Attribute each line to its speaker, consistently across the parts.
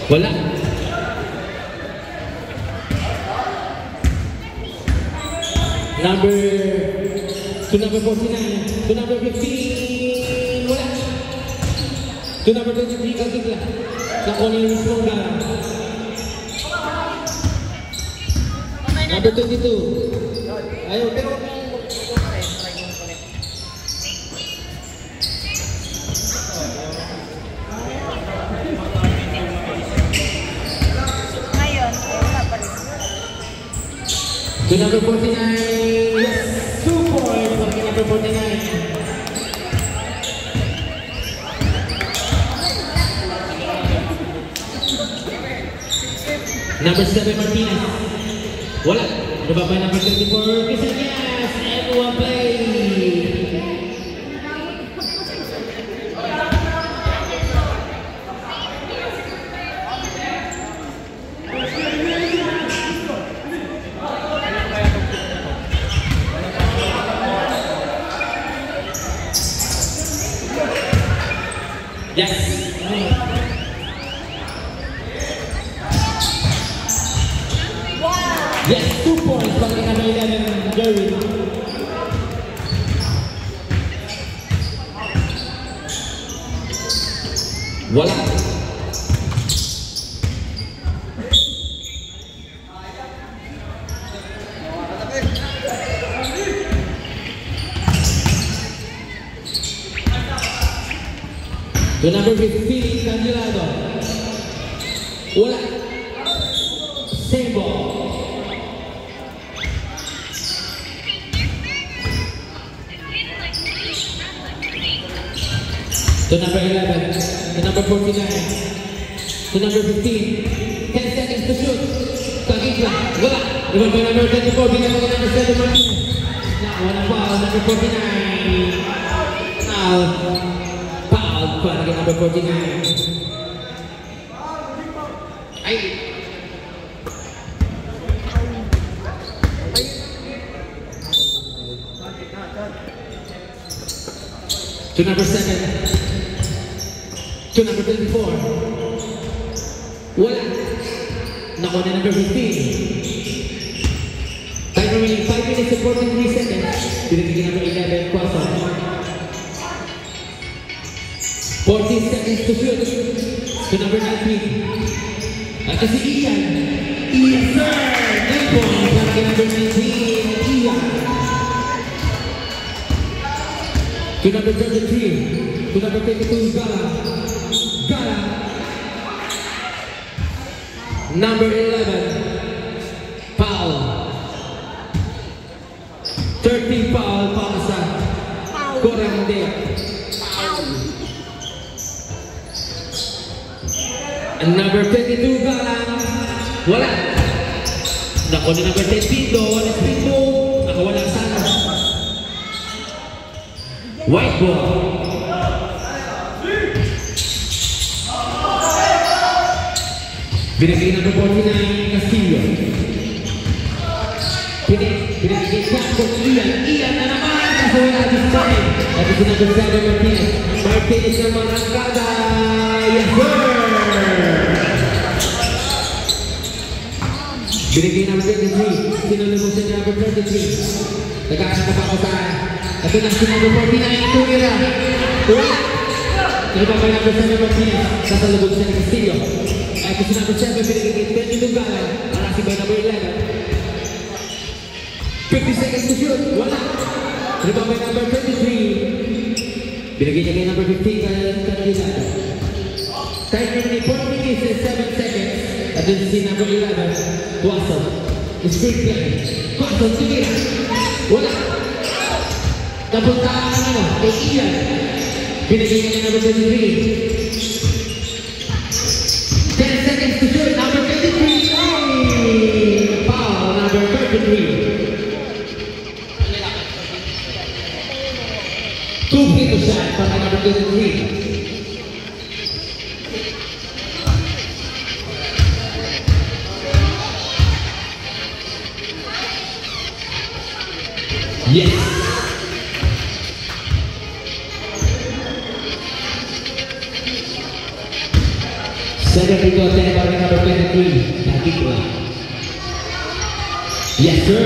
Speaker 1: Wala. Number 49, to number 15, wala. To number 23, kagigla. Nakuha niya yung mismong gara. Number 22. Ayaw, pero to number 49, yes, 2 points for number 49. Number 7, Martinez. Wala. Nababa number 24, Quesadillas, and one play. Yes. Yes, 2 points para kay number 11, Jerry. Wala. To number 15, Candelado. Wala. Same ball. To number 11, to number 49, to number 15, 10 seconds to shoot. Kagigla. Wala. Iba ba number 24, binaba ka number 7, Martinez. Wala foul, number 49. Foul. Para kay number 49. Ay! To number 7. To number 24. Wala. Nakuha na number 15. Time remaining 5 minutes and 43 seconds. Pinagiging number 11, Quasar. 14 seconds to shoot. To number 19. At si Ian. Ian, sir! 9 points para kay number 19, Ian. To number 33. To number 22, Gala. Gala. Number 11, Paul. 13 foul para sa Corandea. And number 22, Galang. Wala. Nakuha ni number 10, Pindo. Pindo. Nakawala sana. White ball. Binigay number 49, Castillo. Binigay Casco, Ian. Ian na naman. Kasi wala this time. At ito number 7, Martinez. Martinez ng Marangkada. Yes, sir! Binigay number 23. Sinulungusan niya number 33. Nagkakasap ako sa... Ito na si number 49, Tumira. Wala! Ito pa kay number 7, Martinez. Sasalubog siya ni Castillo. Ito si number 7, binigay 22 Galang. Arasi by number 11. 50 seconds to shoot. Wala! Ito pa kay number 23. Binigay niya kay number 15, Candelado. Time remaining 4 minutes and 7 seconds. At ito si number 11, Quasar. Screen play. Quasar, sige. Wala. Napunta ang ano, kay Ian. Binigay niya kay number 23. 10 seconds to shoot. Number 23. Foul, number 33. 2 free to shot para number 23. Yes. Second free throw attempt by number 23, Nakikwa. Yes, sir.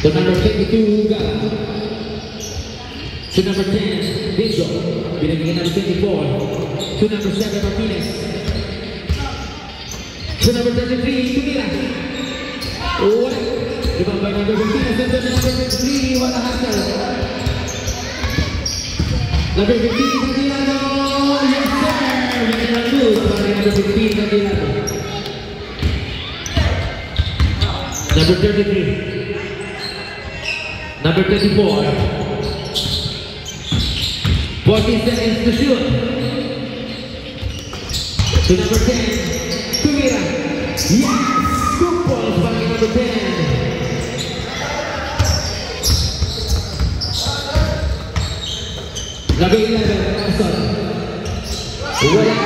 Speaker 1: To number 22, Huga. To number 10, Bijo. Binigyan number 24. To number 7, Martinez. To number 33, Tumira. Wala. Ibang by number 15, to number 23, wala hassle. Number 15, Santilano. Yes, sir. May nalus para number 15, Santilano. Number 33. Number 24. 14 seconds to shoot. To number 10, Tumira. Yes! 2 points by number 10. Number 11, Arson. Wala.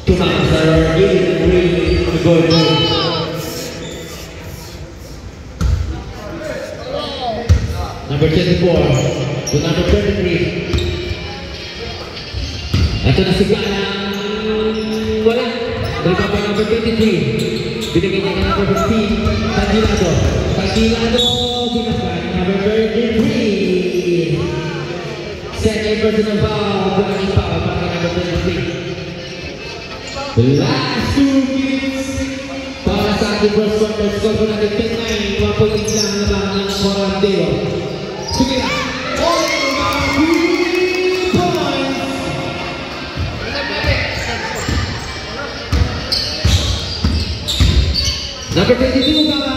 Speaker 1: Tumakas na goal. Number 24 to number 33. Ito na si Gala. Wala. Dito pa number 23. Binigyan niya number 15. Tagilado. Binagay. Number 33. Second personal foul. Blocking foul. Para number 23. Last 2 minutes. Para sa ating first quarter. Score po natin 10-9. 1 point lang na lang ng Morandeo. Sige na. Number 22, Gala.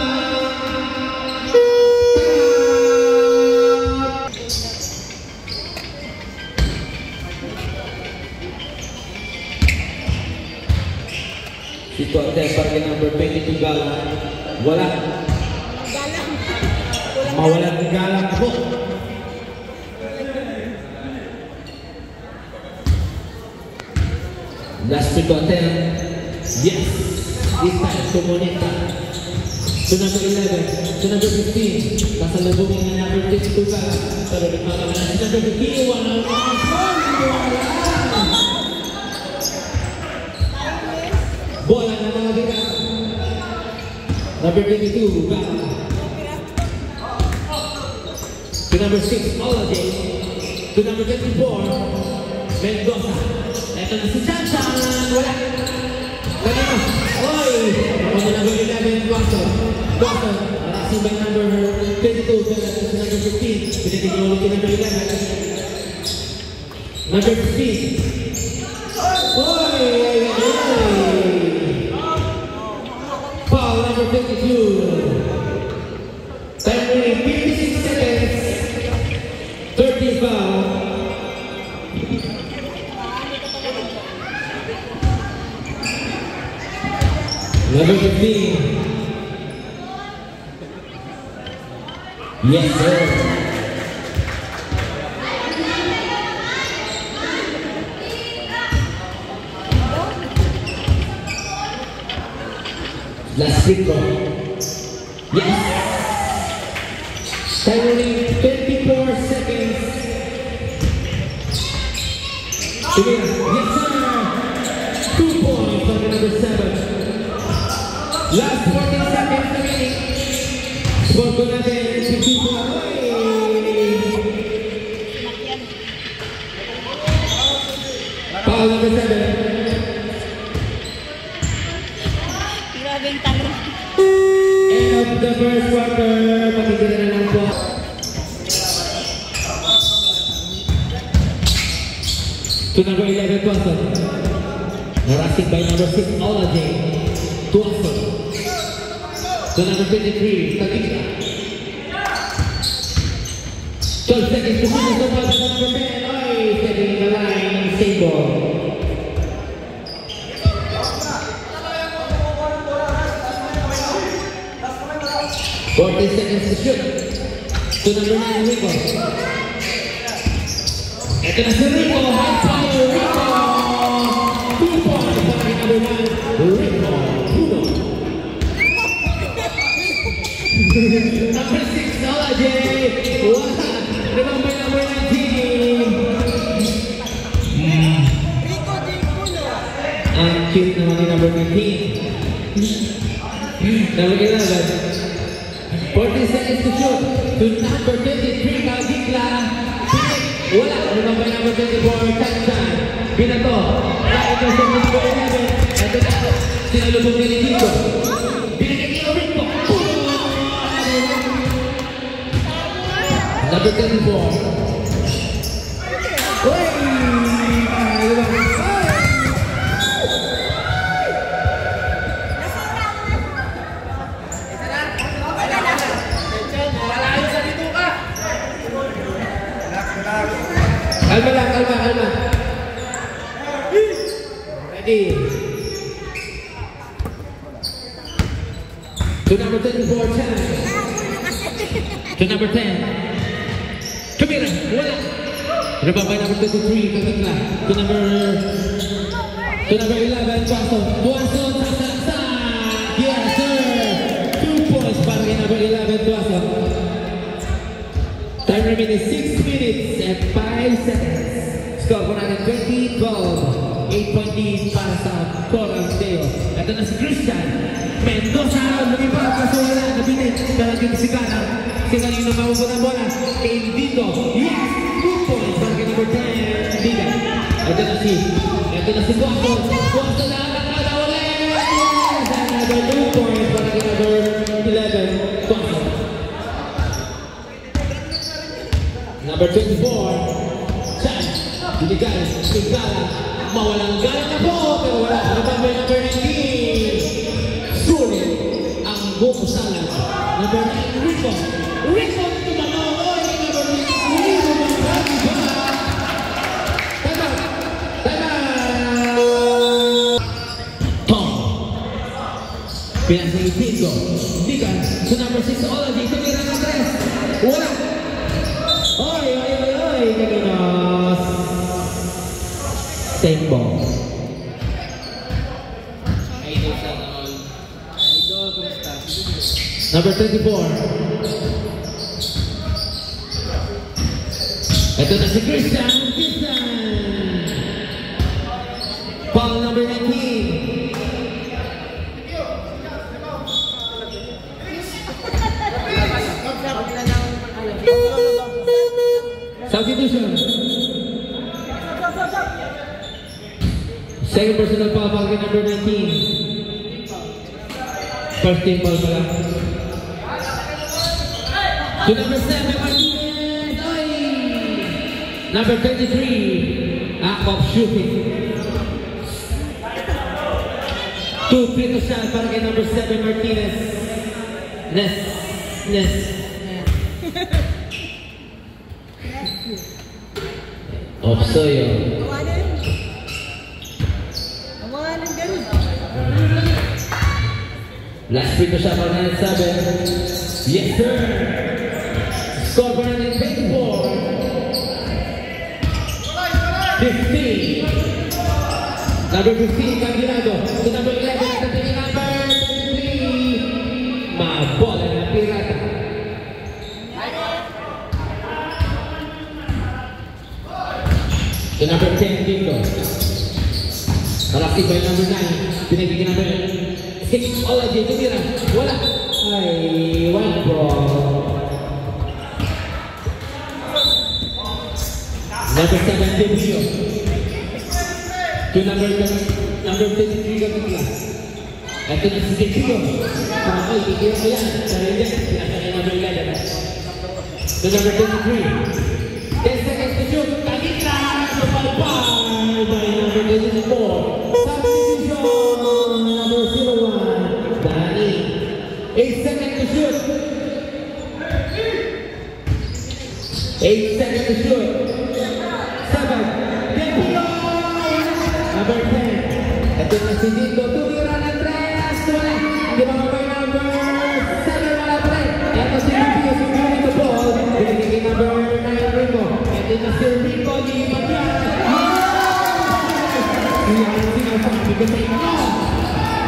Speaker 1: Ito ang test para kay number 22, Gala. Wala. Mawalan ng galang ako. Last free throw attempt. Yes. This time to Moneta. To number 11. To number 15. Kasalubungin na number 22 ka. Pero nagmakaman na si number 15. Wala. Bola na mga bigla. Number 22. Ka. To number 6, Olaje. To number 24, Mendoza. Ito na si Chanchan. Wala. Kanina. Oy! Ako na number 11, Watson. Watson. Racing by number 22. To number 15. Pinatigil ulit yung number 11. Number 15. Oy! Foul number 52. Time remaining 56 seconds. 30 foul. Number 15. Yes, sir. Last free throw. Yes. Time remaining 24 seconds. Yes, sir. 2 points on the number 7. Last 14 seconds remaining. Score ko natin si Tito Aroy. Foul number 7. End of the first quarter. Makikita na lang po. To number 11, Watson. Harassing by number 6, Olaje. Watson. To number 23, Tagila. 12 seconds to finish the ball to number 10. Oy, stepping in the line, save ball. Fourteen seconds to shoot. To number 9, Rico. Ito na si Rico. High fire, Rico. 2 points para kay number 9, Rico. Number 6, Olaje. Wala. Remember number 19. Number 11. 40 seconds to shoot. To number 23, Kagikla. Wala. Number 24, Chanchan. Binato. Ito sa number 11. Ito na. Sinalubog ni Nico. Binigay ni Rico. Number 24. Kalma lang, kalma. Ready. To number 24, Chan. To number 10. Kamira, wala. Rebaba number 23, Kagikla. To number 11, Tuason, Saksa. Yes, sir. 2 points para kay number 11, Tuason. Time remaining 6 minutes and 5 seconds. Score po natin 20-12. 8-point lead para sa Coral Deo. Ito na si Christian Mendoza. Lumipad kaso wala. Nabitin. Talagang si Gana. Si kanina mahugot ang bola. Kay Dito. Yes! 2 points para kay number 10. Diga. Ito na si Guaso. Guaso na nakakada ulit. Yes! Another 2 points para kay number 11. Guaso. Number 24, Chan, binigay, Igala, mawalang galang na po, pero wala. Number 19, sulit ang buong salat. Number 9, Rico. Rico, tumanoy. Number 9, Rico, maghagi ba? Tama. Tom. Pinasa Itingo. Digan, to number 6, Olaji, tumira ng 3. Wala. Oy, Kaginos. Same ball.
Speaker 2: Idol, kumusta?
Speaker 1: Number 24. Ito na si Christian. Foul number 19. Substitution. Second personal foul para kay number 19. First team foul pala. To number 7, Martinez. Oy! Number 23, act of shooting. 2 free to shot para kay number 7, Martinez. Nes. Opsoyo. Last free to shot para 7. Yes, sir. Score for 24. 15. Number 15, Candilado. To number 11, natatingin number 23. Mabola na Pirata. To number 10, Dingo. Malaktik by number 9. Pinagiging number 6, Olaji. Tumira. Wala. Ay, one ball. Number 7, Debio. To number 23, Gagigla. Ito na si Debio. Ay, ikira ko yan. Sarili yan. Pinasakay number 11. To number 23. 10 seconds to shoot. Gagigla. Supalpal by number 24. Substitution. Number 01. Dani. 8 seconds to shoot. 8 seconds to shoot. 7. Debio. Number 10. Ito na si Dito. Tumira ng 3. Wala. Di ba mabay number 7? Wala pa rin. Ito si Debio. Securing the ball. Binigay number 9 Rico. Ito na si Rico. Di ba yan? Yan ang sinasabi ko sa inyo.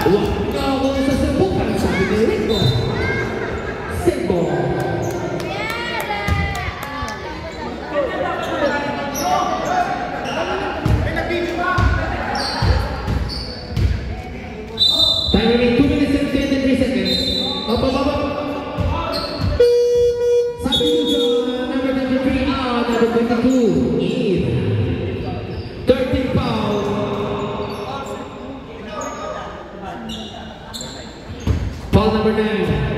Speaker 1: Huwag na ako sa sabukan. Sabi ni Rico. Simple. Time remaining 2 minutes and 23 seconds. 22, Eve. 13 foul. Foul number 9.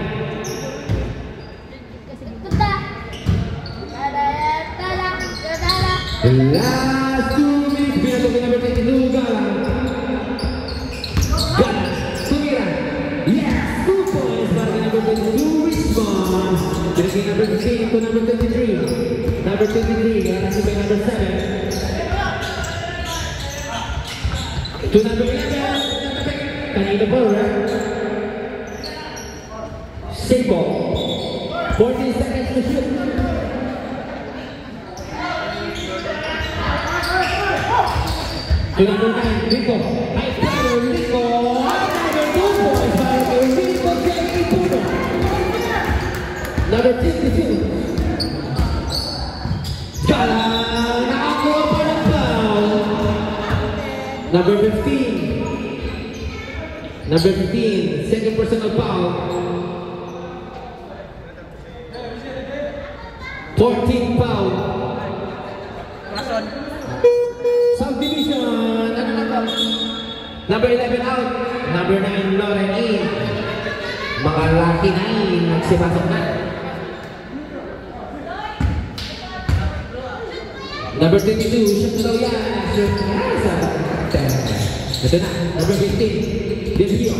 Speaker 1: Last 2 minutes, pinatong ka number 22, Galang. Galang, tumira. Yes, 2 points para ka number 22, response. Pinagin number 15 to number 23. Number 23, Galang si number 7. To number 11, kanina po, right? Save ball. 14 seconds to shoot. To number 9, Rico. High flyer, Rico. Number 2 points para kay Rico J. Puno. Number 52. Galang, nakakuha pa ng foul. Number 15. Number 15, second personal foul. 14 foul. Subdivision. Number 11 out. Number 9, Lauren E. Mga lucky 9 nagsipasok na. Number 22, shoot na daw yan. Shoot na sa 10. Ito na, number 15. Desvio.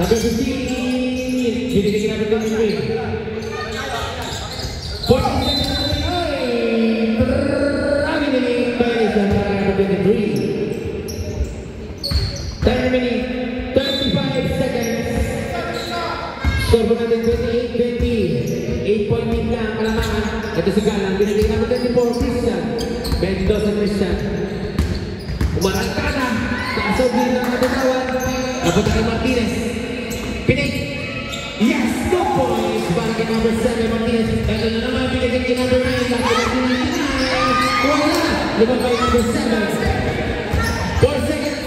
Speaker 1: Number 15. Binigay number 23. 14 seconds to the line. Marami niling pwede sa number 23. Time remaining 35 seconds. Score po natin 28-20. 8-point lead na ang kalamangan. Ito si Galang. Binigay number 24, Christian. 22 sa Christian. Umarangka na. Kaso din lang natatawan. Napunta kay Martinez. Pinig. Yes! 2 points para kay number 7, Martinez. Ito na naman binigay kay number 9. Lagi na pinigay. Wala! Liban kay number 7. 4 seconds.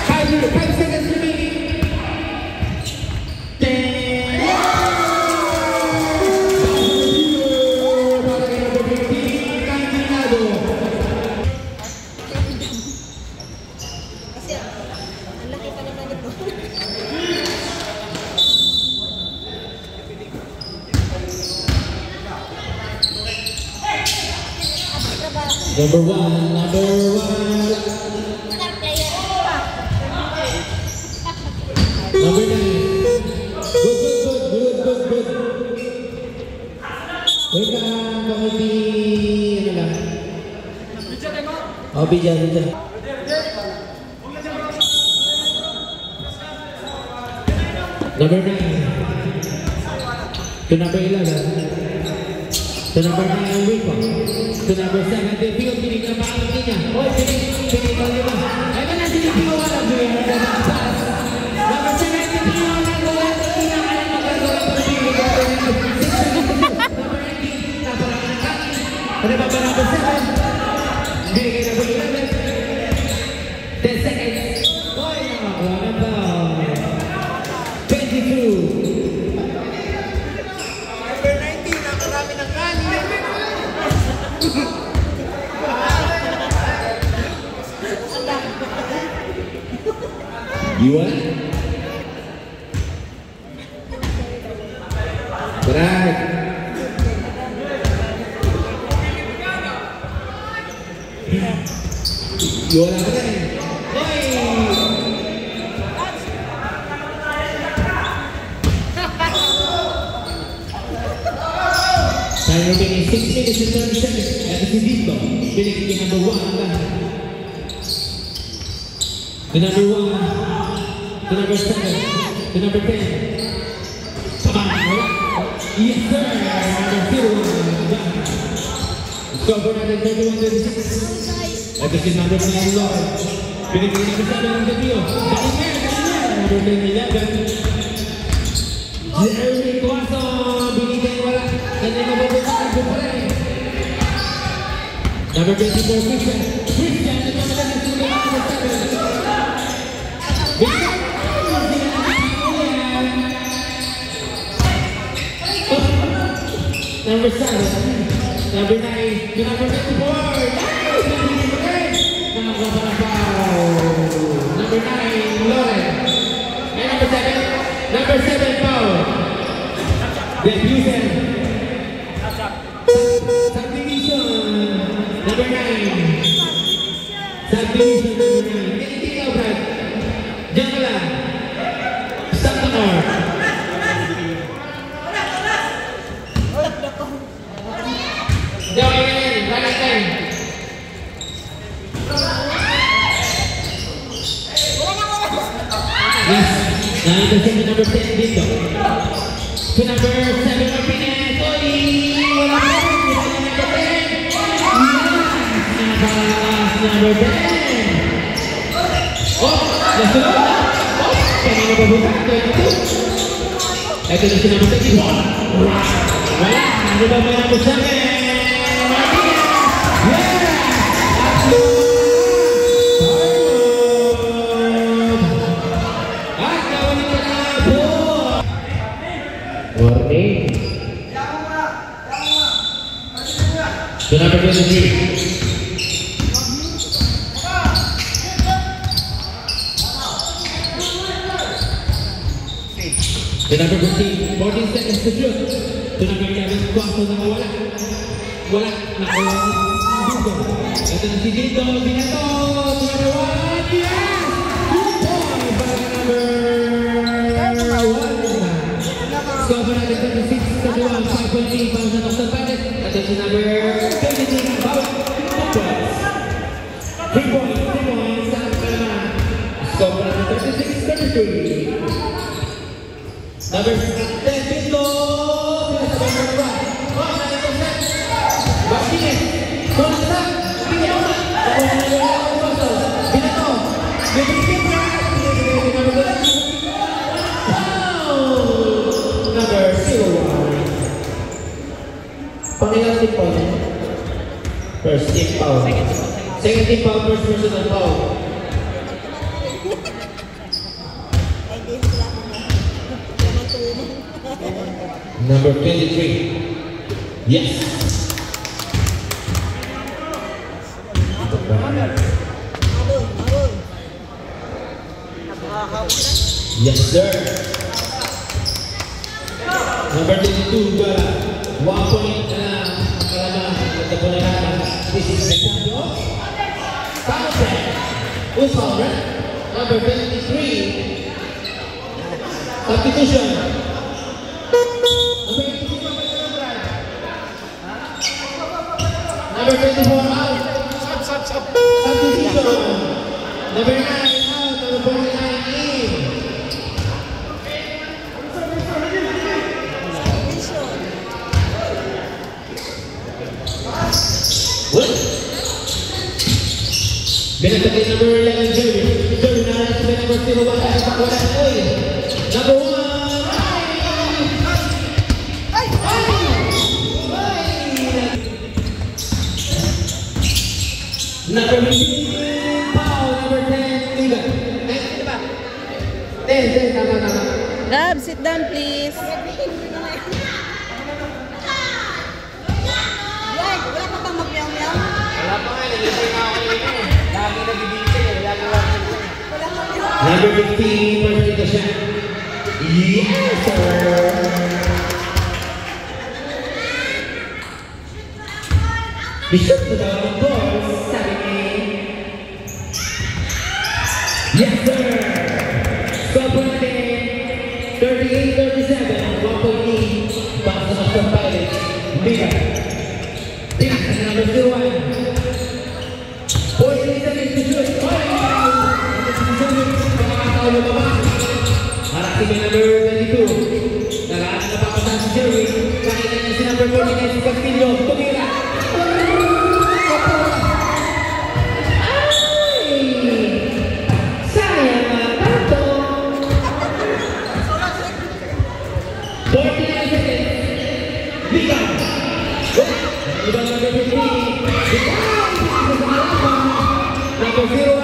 Speaker 1: 5 seconds remaining. 10. Para kay number 15, Cantinado. Number 1. Number 9. Good. Wait lang, pakiti, ano lang. Oh, bidyan. Number 9. To number 11. To number 9, Rico. To number 7, Devio. Pinig na pakinig niya. Oy, pinig ko nila. Ito na si Devio. Walang Devio. Number 7, Devio. Nagawa ko pinakalan magagawa ko ng pinig. Number 18, naparangan ng kaki. Ano ba number 7? Binigay na po 11. 10 seconds. Oy, nakakuha na ba? 22. You want? Berat. You want apa kan? Time remaining 6 minutes and 30 seconds. At the Dito, pinagiging number 1 lang. The number 1. To number 7, to number 10. Come on, yes sir, number 01. Score for number 31-36. Ito si number 9, Lord. Pinigil number 7 ng Devio. Number 10-11. Jeremy Cuaso, binigay wala. Kanya mababutan ang bupre. Number 24, Christian. Christian, nagkakalan ng number 7. Binigay! Oh! Number 7. Number 9. To number 54. Nakakuha ng foul. Number 9, Lauren. And number 7. Number 7, foul. Then Houston. Subdivision. Number 9. Subdivision number 9. Anything else, Brad? Diyan ka lang. Stop the court. Diyan ka lang. Right time. Yes. Nakita siya number 10 dito. To number 7 Martinez. Oy! Wala pa rin. Number 10. Yes! Number 10. Oh! Nasunod na. Oh! Kanina ba buka? 22. Ito na si number 31. Wala. Ano ba may number 7? Martinez. Yes! Warning. To number 23. To number 14. 14 seconds to shoot. To number 11. Kwakto na wala. Wala. Nakuha. Ito na si Dito. Binato. To number 1. Yes! 2 points para number 1. Score for natin 26, 31, 5.8 para sa Toxon Bandit. Ito si number 23, Bawat. 3 points, sa Kalama. Score for natin 36, 33. Number 10, Pinto. Pinto sa number 1. Oh, natin ito set. Martinez. Kulang. Pinto. Binato. Number 01. Pangilang team foul? First team foul. Second team foul, first personal foul. Number 23. Yes. Yes, sir. Number 22, Gara. 1 point na Kalama. Ito po na natin. This is the champion. Fountain. Who's fountain? Number 23. Substitution. Number 24 out. Substitution. Number 9 out. Number 49 in. Binatagay number 11, Jerry. Jerry na rin sa number 01 at wala na oy. Number 1. Number 15, foul. Number 10, Liga. 10, diba? 10, tama.
Speaker 2: Gab, sit down please.
Speaker 3: Wala pa bang magyaw-yaw?
Speaker 1: Wala pa nga, nag-isip na ako kanina. Lagi nag-ibigay eh. Lagi lang.
Speaker 3: Wala pa bang
Speaker 1: Number 15, first dito siya. Yes, sir! Bishop to the ball, sabi ni. Yes, sir! Score po natin, 38-37, 1.8, para sa Toxon Bandit. Liga. Liga, sa number 01. 48 seconds to shoot. Pagkakataon mo ba? Harap si number 22. Nagaan na papataas si Jerry. Nakita niya si number 49 si Castillo. Tumira. Sayang mga kanto. 49 seconds. Ligaw. Ibang number 15. Ligaw. Number 01.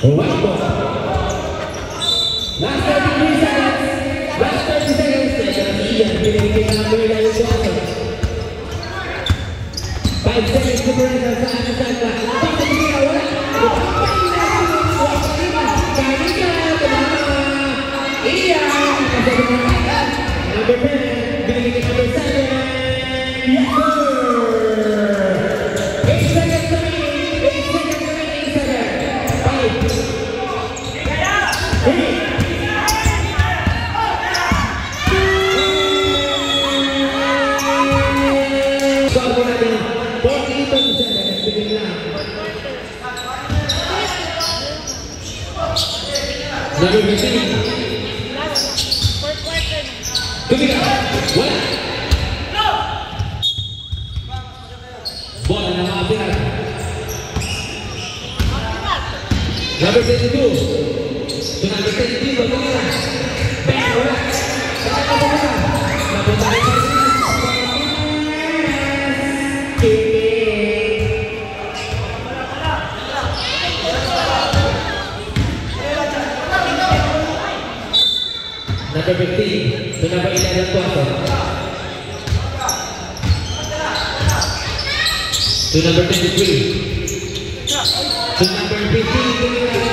Speaker 1: One ball. Last 30 minutes. binigay ka ng Berla yung Johnson. 5 seconds to burn sa saan na saan na. Bakit hindi ka wala? Number 10, binigay ka number 7. Yes, sir! 8 seconds to me. 8 seconds to me. 8 seconds. 5. 3. Score po natin 42-7. Bigyan lang. Number 15. Tumika. Wala. Bola na mga pinag. Number 22. So number 22. Tumika. Bang. Wala. Saka ka wala. Napunta rin sa number 15. So number 11 po ako. So number 23. So number 15.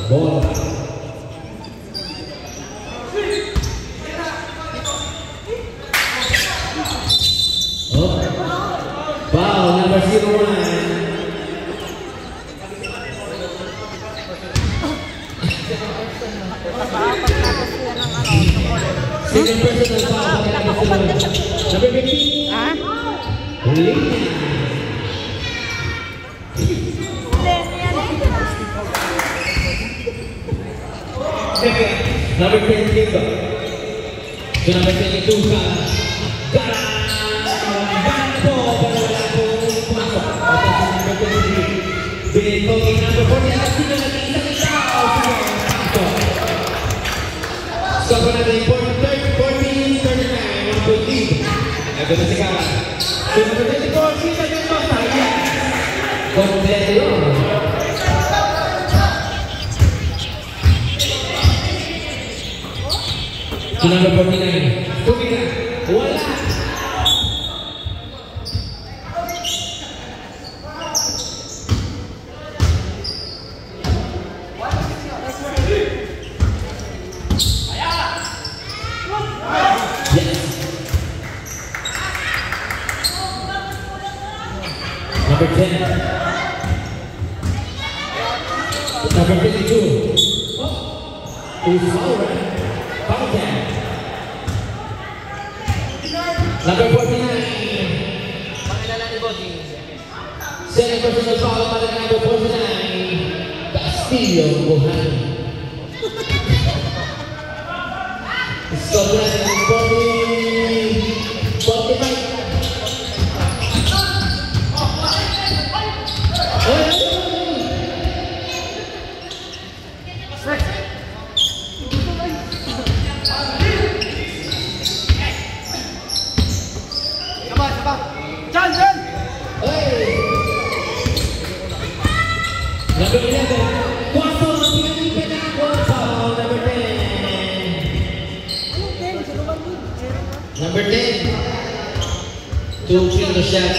Speaker 1: Ball. Foul, number 01. Second personal foul, number 15. Number 10, Liga. So number 22 ka. Binigay number 40. Sino nag-iisang ikaw? So po natin 14-39. 1 point lead. Ito na si Kara. So number 24, sino nag-iisang ikaw? Kompleto yun. So number 49. Tumika. Wala. Number 10. Number 52. Who's foul, right? Foul 10. Number 49. Second personal foul para kay number 49. Castillo Buhan. Stop natin ang 45. Number 11. Kwaso, pinag-ipin na Kwaso. Number 10. Number 10. 2 free to shot.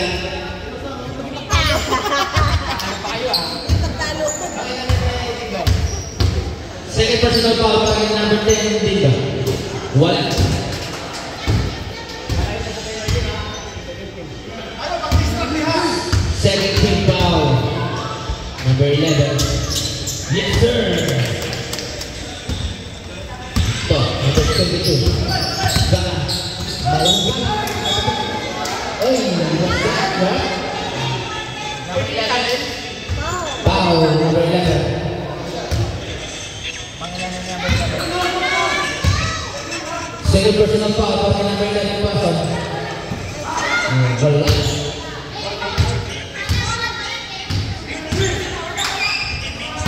Speaker 1: Second personal foul para kay number 10, Diga. Wala. Second team foul. Number 11. Yes, sir. Ito, number 22. Baka, malanggang. Oy, what's that, right? Foul, number 11. Second personal foul para number 11 pasok. Wala.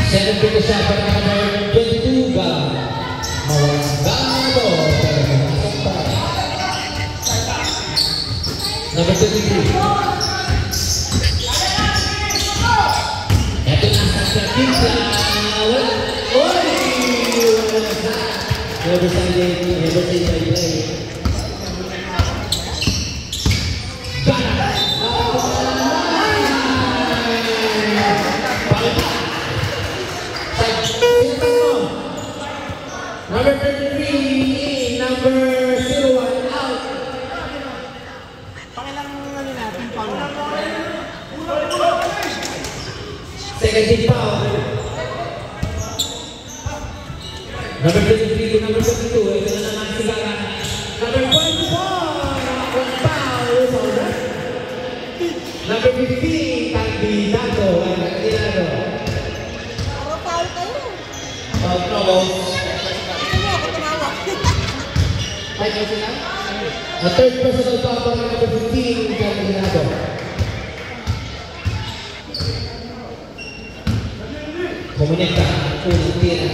Speaker 1: Second pick shot para number 22 ba? Mawalang gano pero pumasok pa. Never say by play. Number 33, number 01, out.
Speaker 3: Pakilang ano natin, pang.
Speaker 1: Second team foul. Number 23 to number 22, ito na naman si Gara. Number 24, one foul, over. Number 15, Candidato, Candidato.
Speaker 3: Puro foul kayo.
Speaker 1: No.
Speaker 3: Ano ako tumawag?
Speaker 1: Ay, kasi na? A third personal foul para number 15, Candidato. Komunika, unang tira.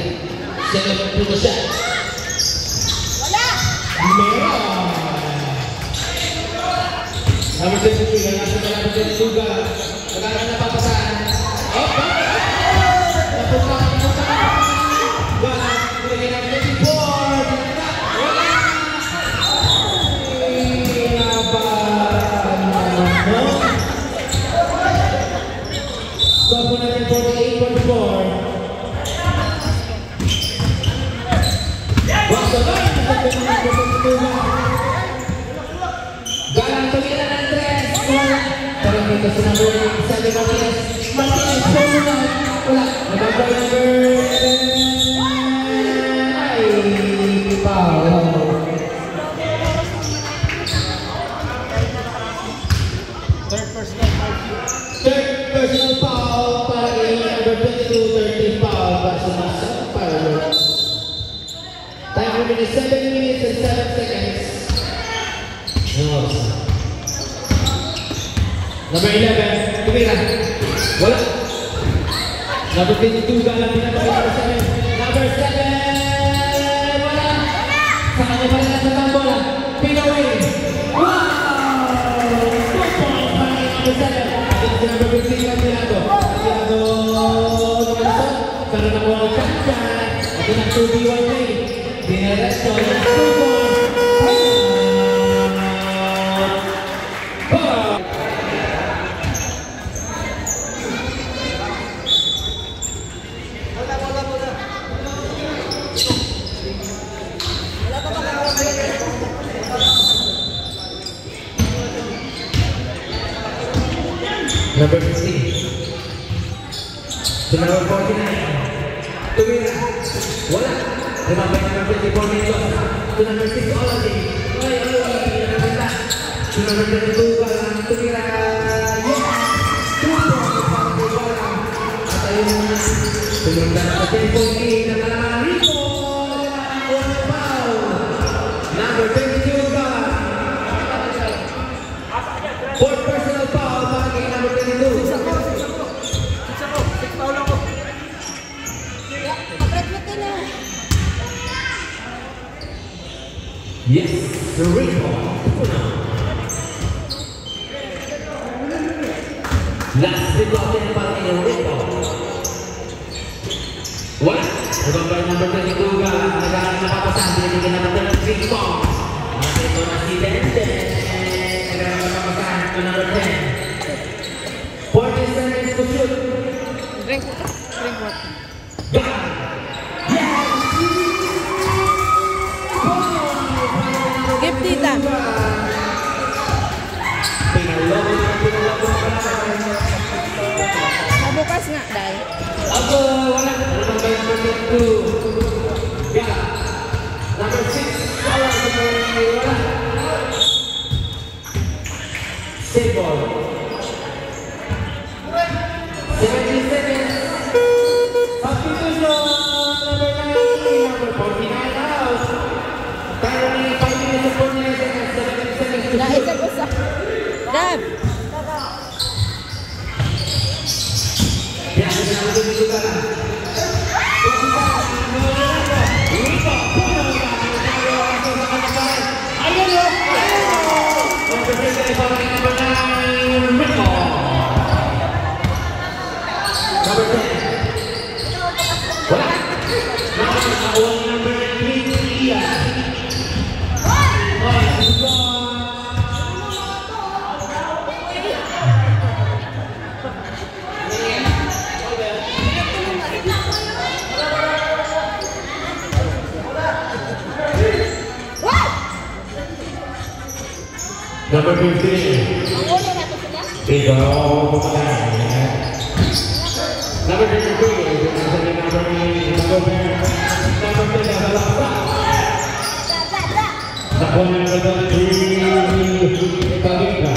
Speaker 1: Siya naman puno siya.
Speaker 3: Wala!
Speaker 1: Meron! Number 23, ang nasa number 22 ka. Pagkakaroon na papasahan. Napunta. Wala. Kulagay ng 24. Wala! So, po natin 48.4. Galang tumira ng tres. Pero dito sa number 7 Martinez. Martinez, wala. Number 7. Ay, foul. Third personal foul para kay number 22, 13 foul para sa Masa Fireworks. Time remaining 7 minutes and 7 seconds. Number 11, tumira. Wala. Number 22, galang pinapakita number 7. Number 7, wala. Sa kanya pa rin nasa tambola. Pin away. Wow! 2 points para kay number 7. Ito si number 15, Candidato. Candidato naman pero nakuha ng chance. Ito ng 2v1 play. Dineresto ng 2 points. Number 15 to number 49 tumira wala remember number 24 Mendoza to number 6 Oladi to number 22 Galang tumira yes 2 points para kay Galang at ayun tumunta na sa 10.8 na talagang Rico on foul number 22 Galang 4th personal foul para kay number 22 yes, the Rico last rebound para kay Rico wala remember number 22 ka nagkaroon na papasan binigyan naman ng 3 points ito na si Dente nagkaroon na papasan to number 10 40 seconds to shoot
Speaker 2: Drink water. Give tita. Mabukas nga, Day.
Speaker 1: Ako, wala. Number 2. Gala. Number 6. Wala. Wala. Save ball. 17 seconds. Substitution. Number 19. Number 49 out. Currently 5 minutes and 49 seconds. 17 seconds to
Speaker 2: Naisa ko sa... Dab!
Speaker 1: Yan, sinabi dito ka lang. Ayun o! Number 7 para kay number 9, Rico. Number 10. Wala. Nakakuha ni number 3. Number 15.
Speaker 3: Ang ulo na to sila.
Speaker 1: Ito, number 23. Number 10, sa corner number 23. Kagika.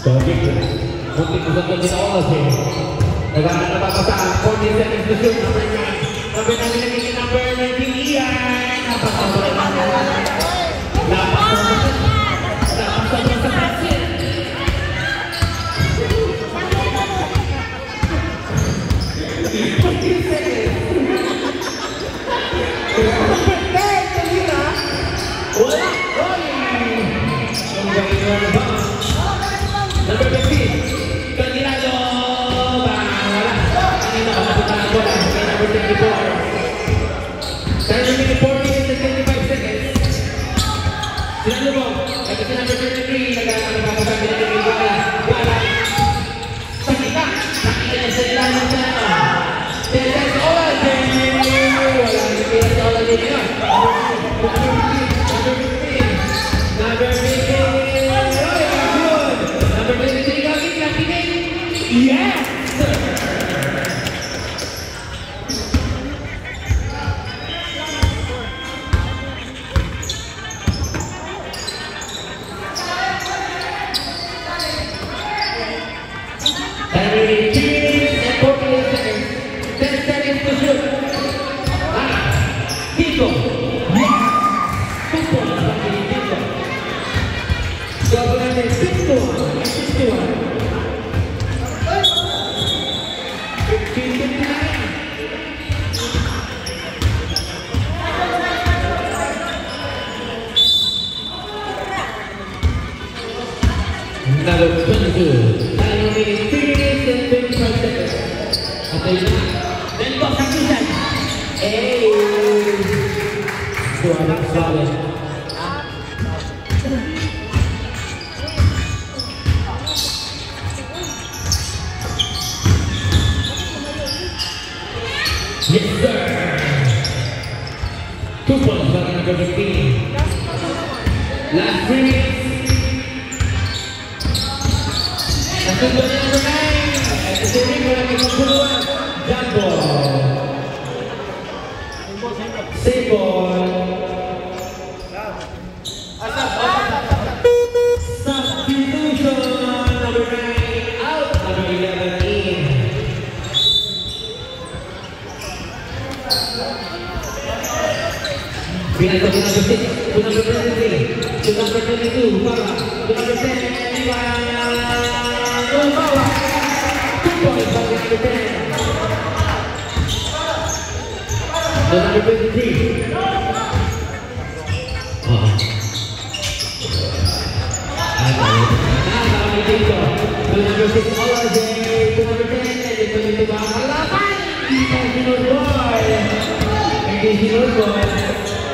Speaker 1: Muntik ko sa kanya na oras eh. Nagana na papasaan. 40 seconds to shoot. Number 9. Number 9 nagiging number 19. Iyan. Napasabot sa basket. Wala! Number 15. Kanilado! Wala! Kanina, napunta ang bola. Number 24. Time remaining 4 minutes and 25 seconds. Sinalo mo. Ito si number 23. Nagkakasabi na yung bola. Bola. Sakita! Sakita niya sa ilalim sa ano. 10 seconds. Wala! Hindi sa ola din yun. Number 15. Number 23. Gagit lang pinay. Yes! Number 22. Time remaining 3 minutes and 25 seconds. Okay na. Then box action. Hey! Sualan. Yes, sir. 2 points for number 15. Last 3 minutes. Number 9. At the same time, walang ipagpuluan. Jump ball. Save ball. Substitution. Number 9 out. Number 11 in. Pinagod yung number 6. To number 23. To number 22. Para. To number 10. Bawah. 2 points for number 10. To number 23. To number 6, Olaze. To number 10, ito yung makakalaban. Sinod ball. Hindi sinod ball.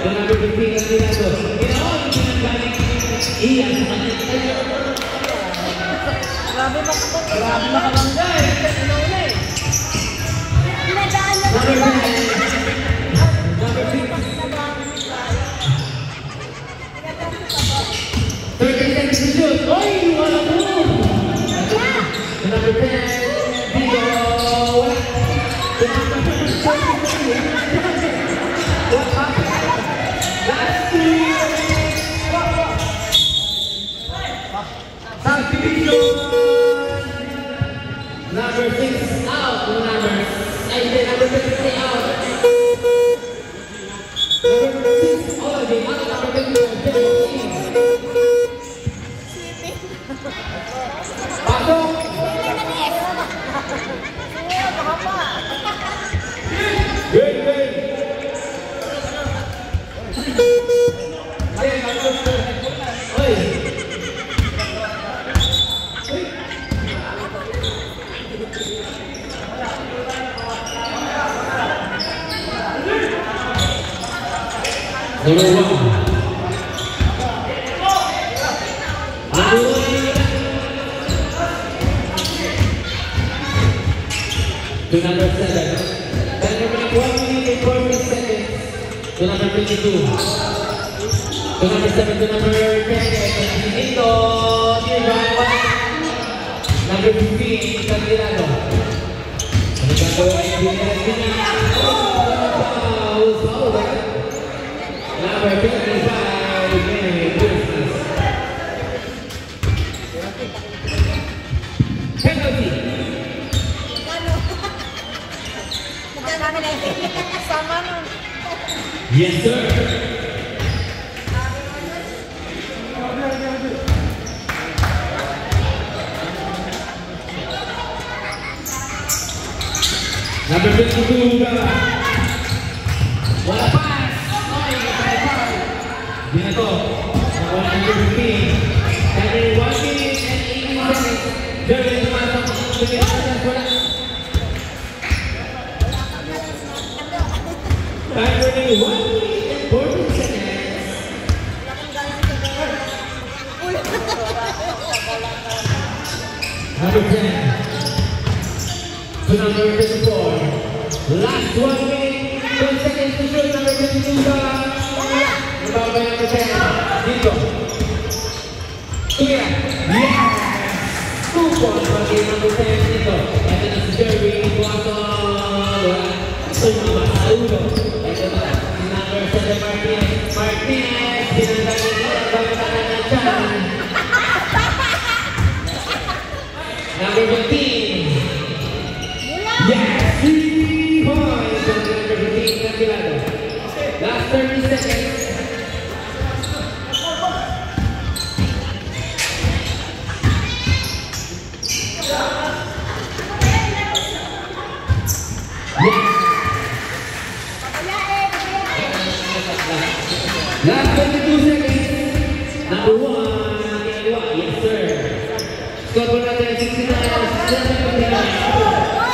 Speaker 1: To number 15, Kanilado. Ginaon, pinagbaling. Iyan sa kanya.
Speaker 3: Grabe makabanggay. Inauna eh. Pinadaan na
Speaker 1: Number 10. Number 6. 30 seconds to shoot. Oy! Wala mo! Number 10. Digo. Wala. What happened? Last 2 minutes. Substitution. Number 6 out. Number 23 out. Number 6 Olaze out. Number 23 pasok. Good. Oy. Number 1. To number 7. Then remaining 1 minute and 40 seconds. To number 22. To number 7 to number 10. Ito, number 15, Candilado. Ano gagawin? Foul. Number 25, Mary Christmas. Penalty.
Speaker 3: Sama no.
Speaker 1: Yes, sir. Number 22, wala pass. Dito, wala number 15. Kaya 1 minute and 80 seconds. Jerry, tumasok. Wala. Time running 1 minute and 40 seconds. Number 10. To number 24. Last 1 minute, 12 seconds to shoot. Number 22 ba? Nababay number 10. Dito. Kuya. Yes! 2 points for game number 10 dito. Ito na si Jerry. Buwaso. Sumama sa ulo. Ito na. Si number 7 Martinez. Martinez. Sinandagan niya. Babatanan ng chan. Number 15. Yes! 3 points for number 15. Candilado. Last 30 seconds. Last 22 seconds. Number 1, ginagawa. Yes, sir. Score po natin 69. 7 Candilado.